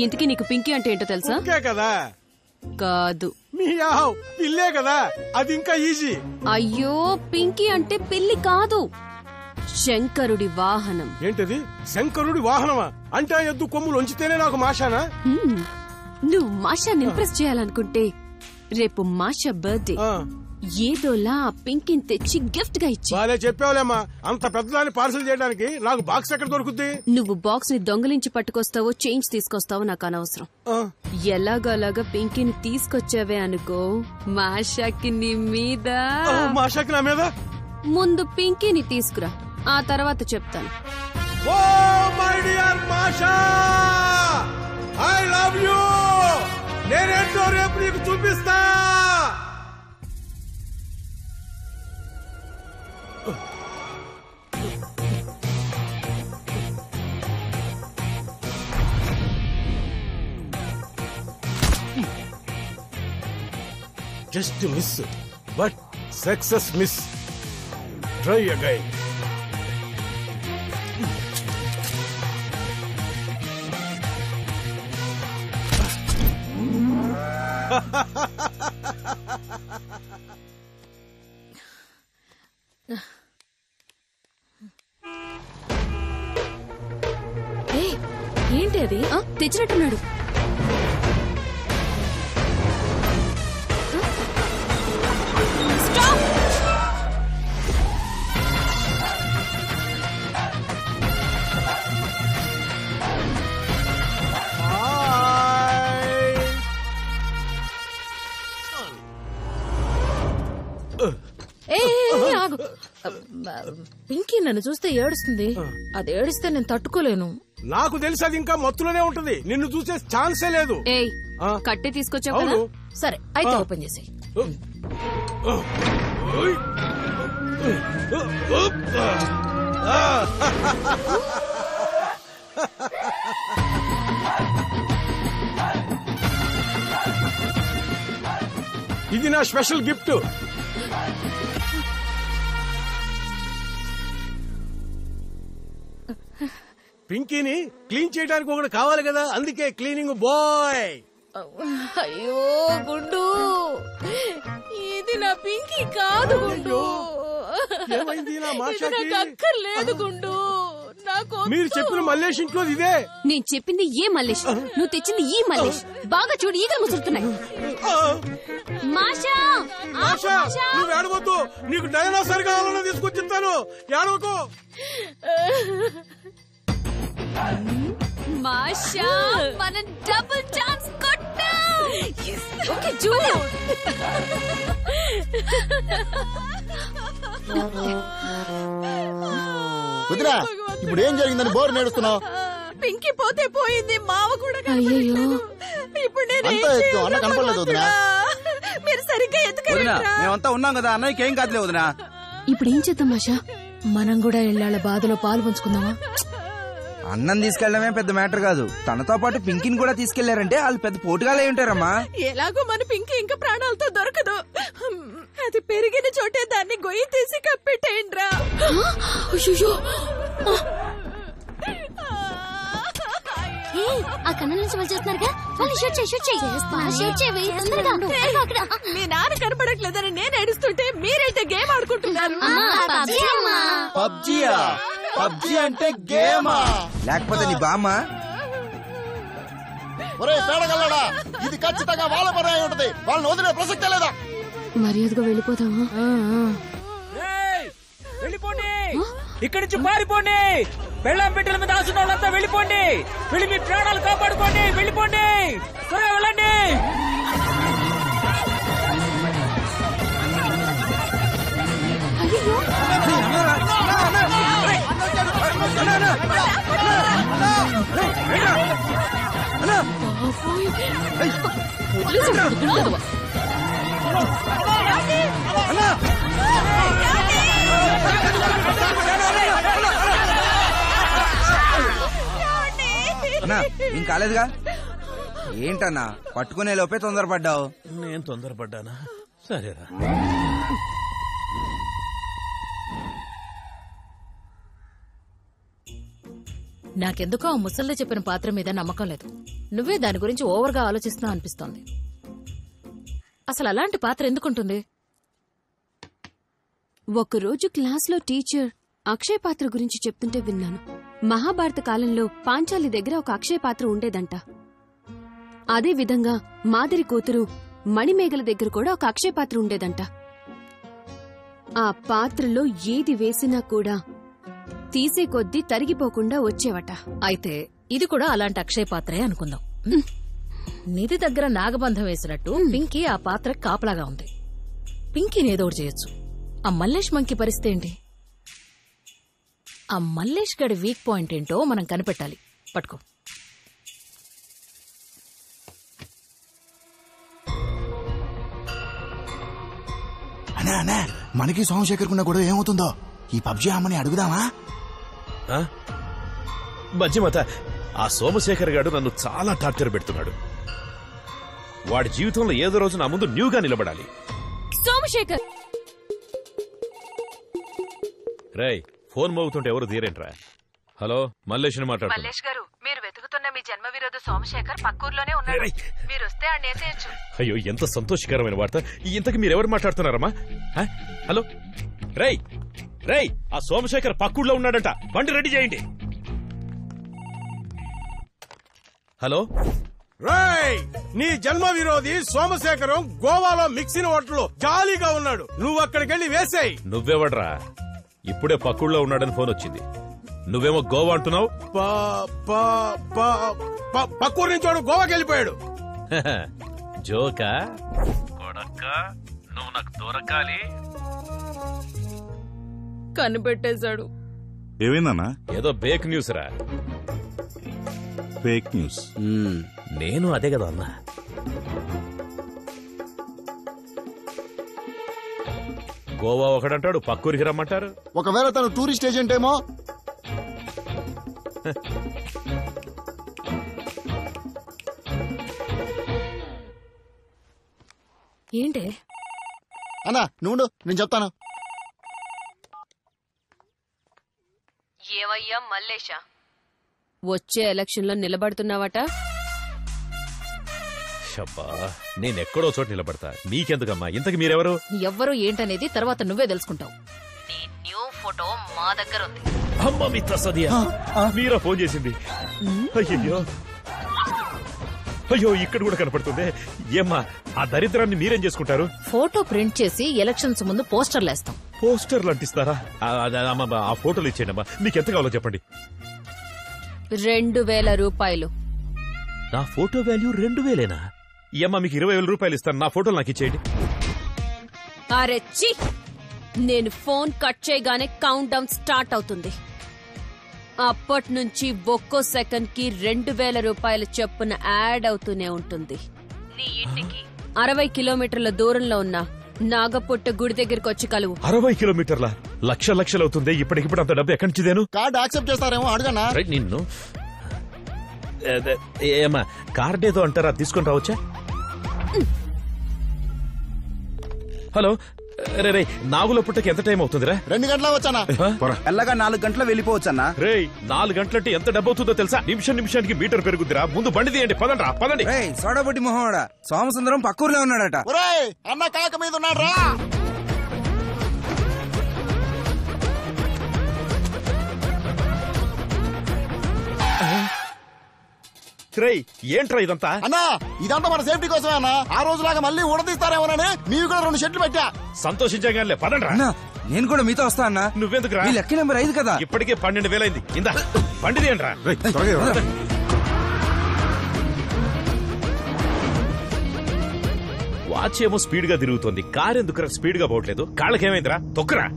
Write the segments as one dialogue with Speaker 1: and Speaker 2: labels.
Speaker 1: ఇంతకీ నీకు పింకీ అంటే ఏంటో తెలుసా?
Speaker 2: కదా
Speaker 1: కాదు,
Speaker 2: పిల్లే కదా, అది ఇంకా ఈజీ.
Speaker 1: అయ్యో, పింకీ అంటే పిల్లి కాదు, శంకరుడి వాహనం.
Speaker 2: ఏంటది? శంకరుడి వాహనమా? అంటే ఎద్దు కొమ్ములు ఉంచితేనే నాకు మాషానా?
Speaker 1: నువ్వు మాషాన్ని ఇంప్రెస్ చేయాలనుకుంటే రేపు మాషా బర్త్డే, ఏదోలా ఆ పింకీని తెచ్చి గిఫ్ట్ గా ఇచ్చి.
Speaker 2: బాలే చెప్పావులేమ్మా, అంత పెద్దదాన్ని పార్సల్ చేయడానికి నాకు బాక్స్ ఎక్కడ దొరుకుద్ది?
Speaker 1: నువ్వు బాక్స్ ని దొంగలించి పట్టుకొస్తావో చేంజ్ తీసుకొస్తావో నాకు అనవసరం. ఎలాగోలాగా పింకీని తీసుకొచ్చావే అనుకో, మాషాకి నీ మీద.
Speaker 2: మాషాకి నా మీద?
Speaker 1: ముందు పింకీని తీసుకురా, ఆ తర్వాత చెప్తాను.
Speaker 2: Oh my dear Masha, I love you. నేనేంటో రేపు నీకు చూపిస్తా. Just miss, but success miss. Try again.
Speaker 1: ఏంటి అది? తెచ్చినట్టున్నాడు.
Speaker 3: పింకీ నన్ను చూస్తే ఏడుస్తుంది, అది ఏడిస్తే నేను తట్టుకోలేను.
Speaker 2: నాకు తెలిసి అది ఇంకా మత్తులోనే ఉంటది, నిన్ను చూసే ఛాన్సే లేదు.
Speaker 1: కట్టే తీసుకొచ్చావు కదా,
Speaker 3: సరే అయితే ఓపెన్ చేసి.
Speaker 2: ఇది నా స్పెషల్ గిఫ్ట్. పింకీని క్లీన్ చేయడానికి ఒకటి కావాలి కదా, అందుకే క్లీనింగ్ బాయ్.
Speaker 3: అయ్యో గుండు, ఇది నా పింకీ కాదు గుండు.
Speaker 2: ఏమైంది నా మాషాకి?
Speaker 3: అక్కర్లేదు గుండు,
Speaker 2: మీరు చెప్పిన మల్లేష్ ఇంట్లో ఇదే.
Speaker 1: నేను చెప్పింది ఏ మల్లేష్, నువ్వు తెచ్చింది ఈ మల్లేష్. బాగా చూడు, ఈగలు ముసురుతున్నాయి. మాషా,
Speaker 2: మాషా, నువ్వు ఏడవద్దు, నీకు డైనోసార్ కావాలన్నా తీసుకొచ్చిస్తాను, ఏడవకు.
Speaker 1: మాషా, మనం డబుల్ ఛాన్స్ కొట్టాం. ఓకే చూడు.
Speaker 4: వదినా, ఇప్పుడు ఏం జరిగిందని బోర్ నేడుస్తున్నావు?
Speaker 3: పింకీ పోతే పోయింది, మావ కూడా ఇప్పుడు
Speaker 4: అన్న కనపడలేదు వదినా.
Speaker 3: మీరు సరిగ్గా
Speaker 5: వదినా, మేమంతా ఉన్నాం కదా, అన్నయ్యకి ఏం కాదులే వదినా.
Speaker 1: ఇప్పుడు ఏం చేద్దాం మాషా?
Speaker 3: మనం కూడా ఇళ్ళ బాధలో పాలు పంచుకుందామా?
Speaker 5: అన్నం తీసుకెళ్లడమే పెద్ద మ్యాటర్ కాదు, తనతో పాటు పింకీని కూడా తీసుకెళ్లారంటే వాళ్ళు పెద్ద పోటుగాలే ఉంటారమ్మా.
Speaker 3: ఎలాగో మన పింకీ ఇంకా ప్రాణాలతో దొరకదు, అది పెరిగిన చోటే దాన్ని గొయ్యి తీసి కప్పెట్టేయండిరా.
Speaker 6: ఆ కన్నుల నుంచి వాళ్ళు చేస్తున్నారుగా, వాళ్ళు షూట్ చేయి.
Speaker 3: మీ నాన్న కనపడట్లేదని నేను ఏడుస్తుంటే మీరైతే గేమ్ ఆడుకుంటున్నారు.
Speaker 5: పబ్జీయా? పబ్జీ అంటే గేమా? లేకపోతే నీ బామ్మ?
Speaker 4: ఒరే పేడగలడా, ఇది ఖచ్చితంగా వాళ్ళ పని అయి ఉంటది, వాళ్ళని వదిలే ప్రసక్తే లేదా?
Speaker 1: మర్యాదగా వెళ్ళిపోదామా?
Speaker 7: వెళ్ళిపోండి, ఇక్కడి నుంచి పారిపోండి. బెల్లం పెట్టెల మీద ఆసిన వాళ్ళంతా వెళ్ళిపోండి, వెళ్ళి మీ ప్రాణాలు కాపాడుకోండి. వెళ్ళిపోండి, త్వరగా వెళ్ళండి.
Speaker 5: అన్నా ఏం కాలేదుగా? ఏంటన్నా పట్టుకునే లోపే తొందరపడ్డావు?
Speaker 2: నేను తొందరపడ్డానా? సరేరా.
Speaker 3: నాకెందుకో ఆ ముసల్లో చెప్పిన పాత్ర మీద నమ్మకం లేదు. నువ్వే దాని గురించి ఓవర్గా ఆలోచిస్తున్నావు అనిపిస్తోంది. అసలు అలాంటి పాత్ర ఎందుకుంటుంది?
Speaker 1: ఒకరోజు క్లాస్లో టీచర్ అక్షయ పాత్ర గురించి చెప్తుంటే విన్నాను. మహాభారత కాలంలో పాంచాలి దగ్గర ఒక అక్షయ పాత్ర ఉండేదంట. అదే విధంగా మాదిరి కూతురు మణిమేగల దగ్గర కూడా ఒక అక్షయ పాత్ర ఉండేదంట. ఆ పాత్రలో ఏది వేసినా కూడా తీసే కొద్దీ తరిగిపోకుండా వచ్చేవట.
Speaker 3: అయితే ఇది కూడా అలాంటి అక్షయ పాత్రే అనుకుందాం. నిధి దగ్గర నాగబంధం వేసినట్టు పింకీ ఆ పాత్ర కాపలాగా ఉంది. పింకీని ఏదోటి చేయొచ్చు. ఆ మల్లేష్ మంకి పరిస్థితి ఏంటి? ఆ మల్లేష్ గడి వీక్ పాయింట్ ఏంటో మనం కనిపెట్టాలి. పట్టుకో.
Speaker 4: అన్నా మనకి సోమశేఖర్ కున్న గొడవ ఏమవుతుందో ఈ పబ్జి అమ్మని అడుగుదామా?
Speaker 8: మధ్యమత ఆ సోమశేఖర్ గారు నన్ను చాలా టార్చర్ పెడుతున్నాడు. వాడి జీవితంలో ఏదో రోజు నా ముందు న్యూగా నిలబడాలి.
Speaker 1: సోమశేఖర్
Speaker 8: రేయ్, ఫోన్ మోగుతుంటే ఎవరు తీరేంట్రా? హలో, మల్లేష్ని మాట్లాడు.
Speaker 3: మల్లేష్ గారు, మీరు వెతుకుతున్న మీ జన్మ విరోధ సోమశేఖర్ పక్కూర్లోనే ఉన్నాడు. మీరు వస్తే ఆ నేసేయచ్చు.
Speaker 8: అయ్యో, ఎంత సంతోషకరమైన వార్త. ఇంతకు మీరెవరు మాట్లాడుతున్నారమ్మా? హలో, రేయ్ రేయ్, ఆ సోమశేఖర్ పక్కూర్లో ఉన్నాడంట. బండి రెడీ చేయండి. హలో,
Speaker 2: రేయ్, నీ జన్మ విరోధి సోమశేఖరం గోవాలో మిక్సిన్ హోటల్లో జాలీగా ఉన్నాడు. నువ్వు అక్కడికెళ్ళి వేసేయి.
Speaker 8: నువ్వెవడ్రా? ఇప్పుడే పక్కూర్లో ఉన్నాడని ఫోన్ వచ్చింది. నువ్వేమో గోవా అంటున్నావు.
Speaker 2: పక్కూరు నుంచి వాడు గోవాకి వెళ్ళిపోయాడు.
Speaker 8: జోకా కొడక్క, నువ్వు నాకు దొరకాలి.
Speaker 3: కనిపెట్టేశాడు.
Speaker 9: ఏమైందన్నా?
Speaker 8: ఏదో ఫేక్ న్యూస్ రా.
Speaker 9: Fake news?
Speaker 8: నేను అదే కదా అన్నా. గోవా ఒకడంటాడు, పక్కూరికి రమ్మంటారు.
Speaker 4: ఒకవేళ తను టూరిస్ట్ ఏజెంట్ ఏమో.
Speaker 3: ఏంటే
Speaker 4: అన్నా నువ్వు, నేను చెప్తాను.
Speaker 1: ఏవయ్యా మల్లేషా, వచ్చే ఎలక్షన్లో నిలబడుతున్నావట?
Speaker 8: షబ్బా, నేనెక్కడో చోట నిలబడతా. నీకెందుకమ్మా? ఇంతకు మీరెవరు?
Speaker 3: ఎవ్వరూ ఏంటనేది తర్వాత నువ్వే తెలుసుకుంటావు. నీ న్యూ ఫోటో మా దగ్గర ఉంది.
Speaker 8: అమ్మ మిత్ర సదియా, మీరా ఫోన్ చేసింది? అయ్యో అయ్యో, ఇక్కడ కూడా కనపడుతుంది. ఏమ్మా, ఆ దరిద్రాన్ని మీరేం చేసుకుంటారు?
Speaker 3: ఫోటో ప్రింట్ చేసి ఎలక్షన్స్ ముందు పోస్టర్లు వేస్తాం.
Speaker 8: పోస్టర్లు అంటిస్తారా? ఆ ఫోటోలు ఇచ్చేయండమ్మా. నీకెంత కావాలో చెప్పండి.
Speaker 1: 2000 రూపాయలు.
Speaker 8: నా ఫోటో వాల్యూ 2000ఏనా? ఏమ్మా, మీకు 20,000 రూపాయలు ఇస్తాను. నా ఫోటోలు నాకు ఇచ్చేయండి.
Speaker 1: అరెచ్చి, నేను ఫోన్ కట్ చేయగానే కౌంట్ డౌన్ స్టార్ట్ అవుతుంది. అప్పట్నుంచి ఒక్కో సెకండ్ కి 2000 రూపాయల చొప్పున యాడ్ అవుతూనే ఉంటుంది. నీ ఇంటికి 60 కిలోమీటర్ల దూరంలో ఉన్న నాగపుట్ట గుడి దగ్గరికి వచ్చి కలువు.
Speaker 8: 60 కిలోమీటర్ల? లక్షలు అవుతుంది. ఇప్పటికిప్పుడు అంత డబ్బు ఎక్కడి నుంచి దేను?
Speaker 4: కార్డు యాక్సెప్ట్ చేస్తారేమో అడగనా?
Speaker 8: నిన్ను ఏమా, కార్డు ఏదో అంటారా? తీసుకొని రావచ్చా? హలో, రే, నాగుల పుట్టకి ఎంత టైం అవుతుందిరా?
Speaker 4: 2 గంటల వచ్చానా?
Speaker 5: ఎల్లగా 4 గంటలు వెళ్ళిపోవచ్చన్నా.
Speaker 8: రే, 4 గంటలంటే ఎంత డబ్బు అవుతుందో తెలుసా? నిమిషానికి మీటర్ పెరుగుద్దిరా. ముందు బండి తీయండి. పదండి రా, పదండి.
Speaker 5: సోడాబుట్టి మొహవాడా, సోమసుందరం పక్కూర్లో ఉన్నాడట.
Speaker 4: ఒరేయ్, అన్న కాక మీద ఉన్నాడు రా.
Speaker 8: రేయ్, ఏంట్రా ఇదంతా?
Speaker 4: అన్నా, ఇదంతా మన సేఫ్టీ కోసమే అన్నా. ఆ రోజులాగా మళ్ళీ ఊడదీస్తారేమోనని నీవు కూడా 2 షెడ్లు పెట్టా.
Speaker 8: సంతోషించగానే పదండి రా.
Speaker 5: అన్నా, నేను కూడా మీతో వస్తా అన్నా.
Speaker 8: నువ్వెందుకు రా?
Speaker 5: లెక్క నెంబర్ 5 కదా.
Speaker 8: ఇప్పటికే 12,000 అయింది. ఇందా బండి తీయండి రా. వాచ్ ఏమో స్పీడ్ గా తిరుగుతోంది. కార్ ఎందుకు స్పీడ్ గా పోవట్లేదు? కాళ్ళకేమైందిరా? తొక్కురా.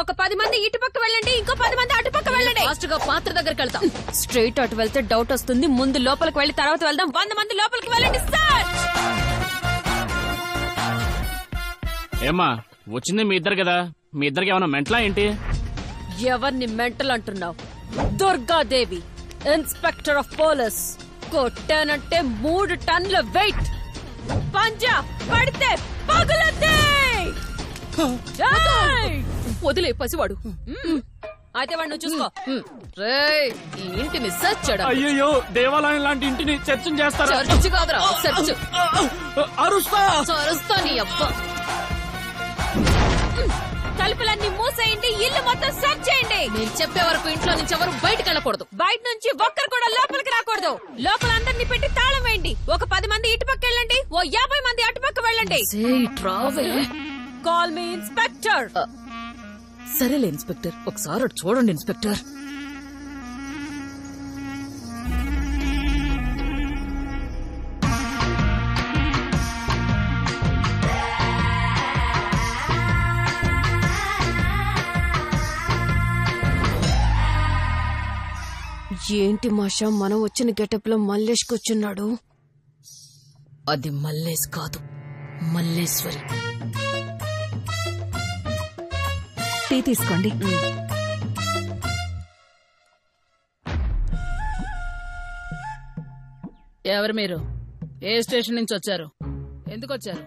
Speaker 1: ఒక 10 మంది ఇటుపక్క వెళ్ళండి, ఇంకో 10 మంది అటుపక్క వెళ్ళండి.
Speaker 3: ఫాస్ట్ గా పాత్ర దగ్గరికి వెళ్తాం.
Speaker 1: స్ట్రైట్ అటు వెళ్తే డౌట్ వస్తుంది. ముందు లోపలికి వెళ్ళి తర్వాత వెళ్దాం. 100 మంది లోపలికి వెళ్ళండి సార్.
Speaker 7: ఏమ్మా వచ్చింది మీ ఇద్దరు కదా, మీ ఇద్దరికి ఏమన్నా మెంటలా ఏంటి?
Speaker 3: ఎవరిని మెంటల్ అంటున్నావు? Durgadevi, inspector of police. కొట్టానంటే 3 టన్నుల వెయిట్. పంజా పడితే పగులుద్ది. వదిలే పసివాడు. అయితే వాడు నువ్వు చూసుకో. రేయ్, ఈ ఇంటిని సెర్చ్ చేయడం.
Speaker 7: అయ్యో, దేవాలయం లాంటి ఇంటిని చర్చం చేస్తారా?
Speaker 3: చర్చ్ కాదురా, సెర్చ్.
Speaker 7: అరుస్తా
Speaker 3: నీ అబ్బా.
Speaker 1: తలుపులన్నీ మూసేయండి, ఇల్లు మొత్తం సెర్చ్ చేయండి.
Speaker 3: నేను చెప్పే వరకు ఇంట్లో నుంచి ఎవరు బయటకు వెళ్ళకూడదు.
Speaker 1: బయట నుంచి ఒక్కరు కూడా లోపలికి రాకూడదు. లోపల అందరినీ పెట్టి తాళం వేయండి. ఒక 10 మంది ఇటుపక్క వెళ్ళండి, ఓ 50 మంది అటుపక్క వెళ్ళండి. Call me inspector.
Speaker 3: సరేలే ఇన్స్పెక్టర్, ఒకసారి చూడండి ఇన్స్పెక్టర్.
Speaker 1: ఏంటి మాషా, మనం వచ్చిన గెటప్ లో మల్లేష్ కూర్చున్నాడు?
Speaker 3: అది మల్లేష్ కాదు, మల్లేశ్వరి.
Speaker 1: టీ తీసుకోండి.
Speaker 3: ఎవరు మీరు? ఏ స్టేషన్ నుంచి వచ్చారు? ఎందుకు వచ్చారు?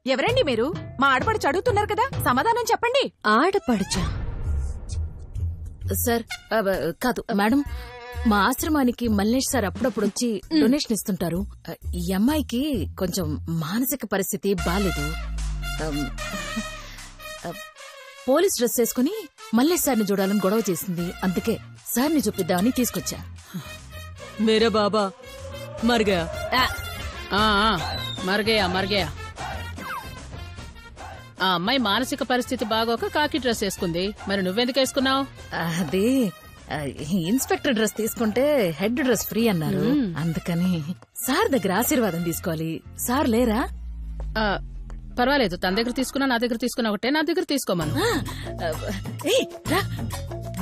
Speaker 9: ఎవరండి మీరు? మా ఆడపడుచు అడుగుతున్నారు కదా, సమాధానం చెప్పండి.
Speaker 1: ఆడపడుచా?
Speaker 3: సార్ కాదు మేడం, మా ఆశ్రమానికి మల్లేష్ సార్ అప్పుడప్పుడు వచ్చి డొనేషన్ ఇస్తుంటారు. ఈ అమ్మాయికి కొంచెం మానసిక పరిస్థితి బాలేదు. పోలీస్ డ్రెస్ వేసుకుని మల్లేష్ సార్ని చూడాలని గొడవ చేసింది. అందుకే సార్ని చూపిద్దామని తీసుకొచ్చా.
Speaker 9: మేరే బాబా మర్గా
Speaker 3: మర్గయా. ఆ అమ్మాయి మానసిక పరిస్థితి బాగోక కాకి డ్రెస్ వేసుకుంది. మరి నువ్వెందుకు వేసుకున్నావు? అది ఇన్స్పెక్టర్ డ్రెస్ తీసుకుంటే హెడ్ డ్రెస్ ఫ్రీ అన్నారు, అందుకని. సార్ దగ్గర ఆశీర్వాదం తీసుకోవాలి. సార్ లేరా? పర్వాలేదు, తన దగ్గర తీసుకున్నా నా దగ్గర తీసుకున్నా ఒకటే. నా దగ్గర తీసుకోమను.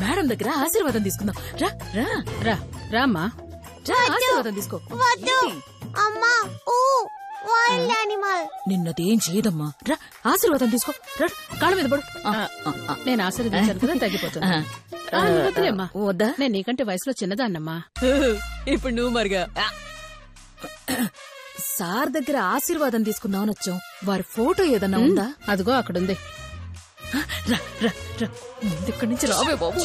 Speaker 3: మేడం దగ్గర ఆశీర్వాదం తీసుకుందాం. రా రా రా రామ్మా, ఆశీర్వాదం తీసుకో. నిన్నదేం చేయదమ్మా. రా ఆశీర్వాదం తీసుకో. రా కాళ్ళ మీద పడు. నేను ఆశీర్వదించాను కదా, తగ్గిపోతున్నా. వద్దా? నేను నీకంటే వయసులో చిన్నదాన్నమ్మా.
Speaker 9: ఇప్పుడు నువ్వు మర్గా.
Speaker 3: సార్ దగ్గర ఆశీర్వాదం తీసుకుందామని వచ్చాం. వారి ఫోటో ఏదన్నా ఉందా? అదిగో అక్కడుంది. రా రా రా, ముందుక్కడి నుంచి రావే బాబు.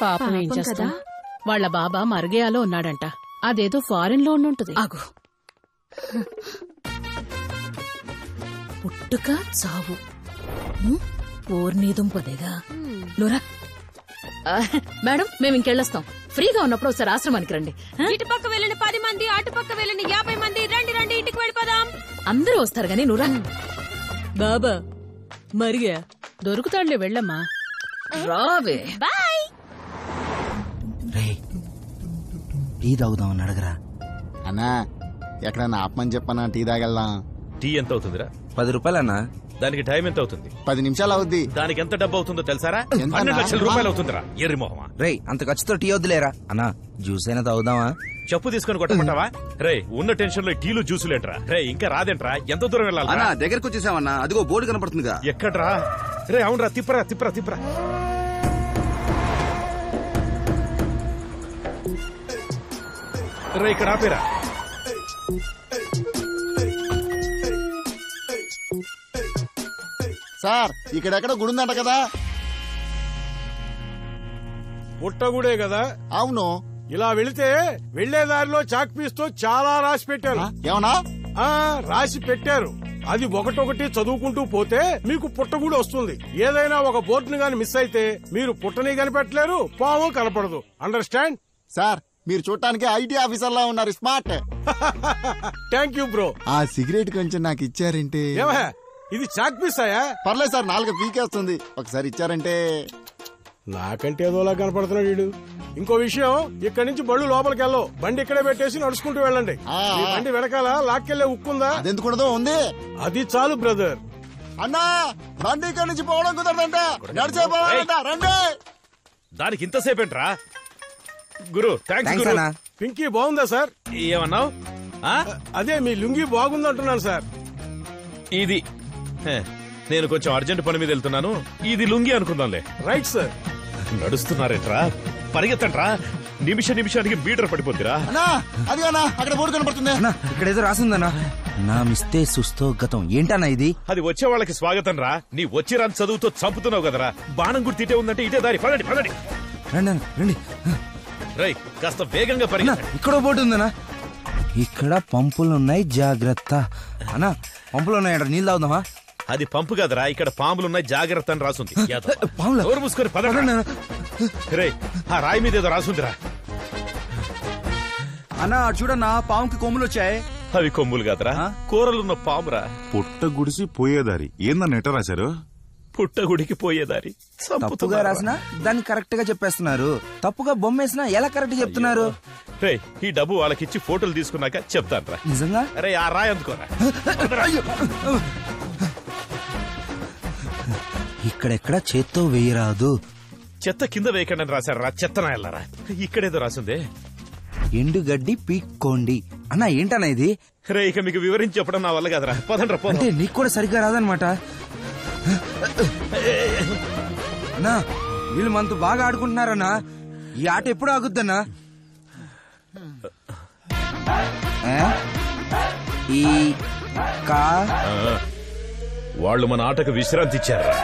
Speaker 3: పాపం ఏం చేస్తా, వాళ్ళ బాబా మర్గయాలో ఉన్నాడంట. అదేదో ఫారెన్ లో ఉండుంటది. ఆగు. పుట్టుక చావు ఓర్నీదుంపదేగా. లోరా మేడం, మేము ఇంకెళ్ళొస్తాం. ఫ్రీగా ఉన్నప్పుడు ఒకసారి ఆశ్రమానికి రండి.
Speaker 1: ఇటుపక్క వెళ్ళిన 10 మంది, అటుపక్క వెళ్ళిన 50 మంది. రండి రండి, ఇంటికి వెళ్ళిపోదాం.
Speaker 3: అందరూ వస్తారు గానీ నువ్వు రా.
Speaker 9: బాబా మరిగా.
Speaker 3: దొరుకుతాడులే, వెళ్ళమ్మా. రావే.
Speaker 1: బాయ్.
Speaker 4: రే, టీ తాగుదామని అడగరా.
Speaker 10: అన్నా ఎక్కడన్నా ఆపమని చెప్పన్నా, టీ తాగెళ్దాం.
Speaker 8: టీ ఎంత అవుతుందిరా?
Speaker 5: 10 రూపాయలన్నా.
Speaker 8: దానికి టైం ఎంత అవుతుంది?
Speaker 10: 10 నిమిషాలు అవుద్ది.
Speaker 8: దానికి ఎంత డబ్బు అవుతుందో తెలుసారా?
Speaker 10: ఎంత?
Speaker 8: 12 లక్షల రూపాయలు అవుతుందిరా. ఎర్రి మొహమా.
Speaker 5: రేయ్, అంత ఖర్చుతో టీ వద్దులేరా అన్నా. జ్యూస్ అయినా తాగుదామా?
Speaker 8: చెప్పు తీసుకొని కొట్టమంటావా? రే, ఉన్న టెన్షన్ లో టీలు జ్యూసులేంట్రా? రే, ఇంకా రాదేంట్రా? ఎంత దూరం వెళ్ళాలి?
Speaker 10: దగ్గరకు వచ్చేసామన్నా, అదిగో బోర్డు కనపడుతుందిగా.
Speaker 8: ఎక్కడ్రా? రే, అవునరా, తిప్పరా తిప్పరా తిప్పరా. రే, ఇక్కడ ఆపేరా.
Speaker 10: సార్, ఇక్కడెక్కడ గుడి ఉందంట కదా?
Speaker 2: పుట్టగుడే కదా?
Speaker 10: అవును.
Speaker 2: ఇలా వెళితే వెళ్లే దారిలో చాక్ పీస్ తో చాలా రాసి పెట్టారు.
Speaker 10: ఏమన్నా?
Speaker 2: రాసి పెట్టారు. అది ఒకటొకటి చదువుకుంటూ పోతే మీకు పుట్టగూడు వస్తుంది. ఏదైనా ఒక బోర్డుని గాని మిస్ అయితే మీరు పుట్టని కనిపెట్టలేరు, పాము కనపడదు. అండర్స్టాండ్?
Speaker 10: సార్, మీరు చూడటానికి ఐటీ ఆఫీసర్ లా ఉన్నారు. స్మార్ట్.
Speaker 2: Thank you bro.
Speaker 10: ఆ సిగరెట్ కొంచెం నాకు ఇచ్చారంటే.
Speaker 2: ఏమహా, ఇది చాక్ పీస్ అయ్యా?
Speaker 10: పర్లేదు సార్, 4 పీకేస్తుంది. ఒకసారి ఇచ్చారంటే.
Speaker 2: నాకంటే ఏదోలా కనపడుతున్నాడు వీడు. ఇంకో విషయం, ఇక్కడి నుంచి బళ్ళు లోపలికి వెళ్ళవు. బండి ఇక్కడే పెట్టేసి నడుచుకుంటూ వెళ్ళండి. ఈ బండి వెనకాల లాక్కెళ్లే ఉక్కుందా?
Speaker 10: అదెందుకుండదో ఉంది.
Speaker 2: అది చాలు బ్రదర్.
Speaker 10: అన్నా బండి ఇక్కడి నుంచి పోవడం కుదరదంట, నడిచే పోవాలంట. రండి.
Speaker 8: దానికి ఇంతసేపేంట్రా? గురు థ్యాంక్స్
Speaker 5: థ్యాంక్స్
Speaker 8: గురు.
Speaker 5: అన్నా.
Speaker 2: పింకీ బాగుందా సార్?
Speaker 8: ఏమన్నావు?
Speaker 2: అదే మీ లుంగి బాగుందంటున్నాను సార్.
Speaker 8: ఇది నేను కొంచెం అర్జెంట్ పని మీద వెళ్తున్నాను. ఇది లుంగి అనుకుందాంలే.
Speaker 2: Right sir.
Speaker 8: నడుస్తున్నారేట్రా? పరిగెత్తంట్రా, నిమిషానికి మీటర్ పడిపోద్దిరా.
Speaker 10: అన్నా అది అన్నా అక్కడ బోర్డు కనపడుతుంది.
Speaker 5: అన్నా ఇక్కడ ఏదో రాసిందన్నా, నా మిస్తే సుస్తో గతం. ఏంటన్నా ఇది?
Speaker 8: అది వచ్చే వాళ్ళకి స్వాగతం రా. నీ వచ్చి రాని చదువుతో చంపుతున్నావు కదరా. బాణం గుర్తు ఇటే ఉందంటే ఇటే దారి. పదండి పదండి.
Speaker 5: రండి అన్న, రండి.
Speaker 8: రై కాస్త వేగంగా పరిగెత్తండి.
Speaker 5: ఇక్కడ బోర్డు ఉందన్నా. ఇక్కడ పంపులున్నాయి, జాగ్రత్త. అన్నా పంపులు ఉన్నాయంట, నీళ్ళు తాగుదామా?
Speaker 8: అది పంపు కదరా, ఇక్కడ పాములున్నాయి, జాగ్రత్త అని రాసుంది.
Speaker 5: పాములా?
Speaker 8: నోరు మూసుకొని పదండి. రే ఆ రాయి మీద ఏదో రాసుందిరా.
Speaker 5: అన్నా చూడన్నా, పాముకి కొమ్ములు వచ్చాయి.
Speaker 8: అవి కొమ్ములు కాదురా, కూరలున్న పామురా.
Speaker 11: పుట్ట గుడిసి పోయేదారి ఏందన్న ఎట్ట రాశారు?
Speaker 8: పుట్టగుడికి పోయేదారి.
Speaker 5: తప్పుగా రాసినా దాన్ని కరెక్ట్ గా చెప్పేస్తున్నారు, తప్పుగా బొమ్మేసినా ఎలా కరెక్ట్ చెప్తున్నారు?
Speaker 8: రే ఈ డబ్బు వాళ్ళకిచ్చి ఫోటోలు తీసుకున్నాక చెప్తాను రా.
Speaker 5: నిజంగా?
Speaker 8: అరే ఆ రాయి అందుకోరా.
Speaker 5: ఇక్కడెక్కడ చేత్తో వేయరాదు.
Speaker 8: చెత్త కింద వేయకండి అని రాశారు రా. చెత్తనా వెళ్ళారా? ఇక్కడేదో రాసిందే.
Speaker 5: ఎండుగడ్డి పీక్కోండి. అన్నా ఏంటన్నా ఇది?
Speaker 8: రే ఇక మీకు వివరించి చెప్పడం నా వల్ల కదరా. పదండ్రా పోదాం.
Speaker 5: అంటే నీకు కూడా సరిగ్గా రాదనమాట. అన్నా వీళ్ళు మనతో బాగా ఆడుకుంటున్నారన్నా. ఈ ఆట ఎప్పుడు ఆగుద్దన్నా? ఈ కా
Speaker 8: వాళ్ళు మన ఆటకు విశ్రాంతి ఇచ్చారా?